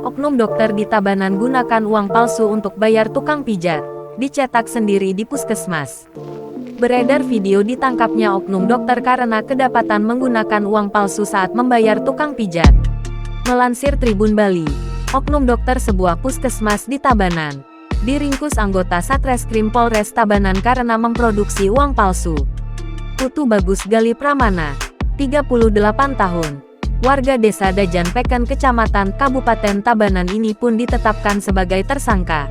Oknum dokter di Tabanan gunakan uang palsu untuk bayar tukang pijat, dicetak sendiri di puskesmas. Beredar video ditangkapnya oknum dokter karena kedapatan menggunakan uang palsu saat membayar tukang pijat. Melansir Tribun Bali, oknum dokter sebuah puskesmas di Tabanan diringkus anggota Satreskrim Polres Tabanan karena memproduksi uang palsu. Putu Bagus Gali Pramana, 38 tahun, warga desa Dajan Peken Kecamatan Kabupaten Tabanan ini pun ditetapkan sebagai tersangka.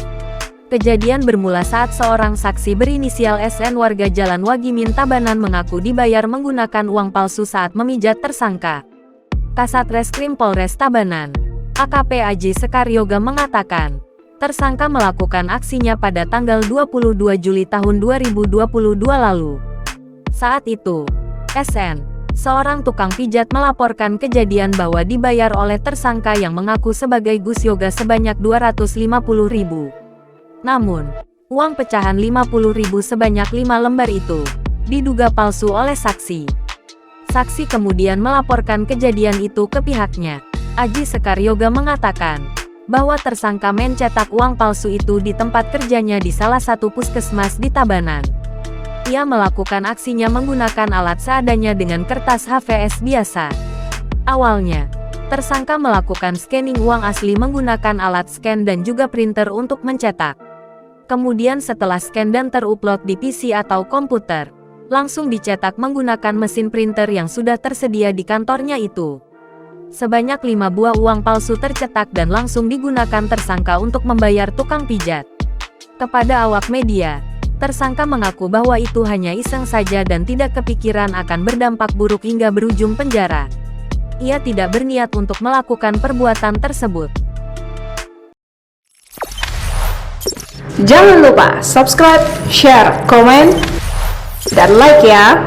Kejadian bermula saat seorang saksi berinisial SN warga Jalan Wagimin Tabanan mengaku dibayar menggunakan uang palsu saat memijat tersangka. Kasat Reskrim Polres Tabanan, AKP Aji Sekaryoga mengatakan, tersangka melakukan aksinya pada tanggal 22 Juli tahun 2022 lalu. Saat itu, SN, seorang tukang pijat melaporkan kejadian bahwa dibayar oleh tersangka yang mengaku sebagai Gus Yoga sebanyak 250.000. Namun, uang pecahan 50.000 sebanyak 5 lembar itu diduga palsu oleh saksi. Saksi kemudian melaporkan kejadian itu ke pihaknya. Aji Sekaryoga mengatakan bahwa tersangka mencetak uang palsu itu di tempat kerjanya di salah satu puskesmas di Tabanan. Ia melakukan aksinya menggunakan alat seadanya dengan kertas HVS biasa. Awalnya, tersangka melakukan scanning uang asli menggunakan alat scan dan juga printer untuk mencetak. Kemudian setelah scan dan terupload di PC atau komputer, langsung dicetak menggunakan mesin printer yang sudah tersedia di kantornya itu. Sebanyak 5 buah uang palsu tercetak dan langsung digunakan tersangka untuk membayar tukang pijat. Kepada awak media, tersangka mengaku bahwa itu hanya iseng saja dan tidak kepikiran akan berdampak buruk hingga berujung penjara. Ia tidak berniat untuk melakukan perbuatan tersebut. Jangan lupa subscribe, share, komen, dan like ya!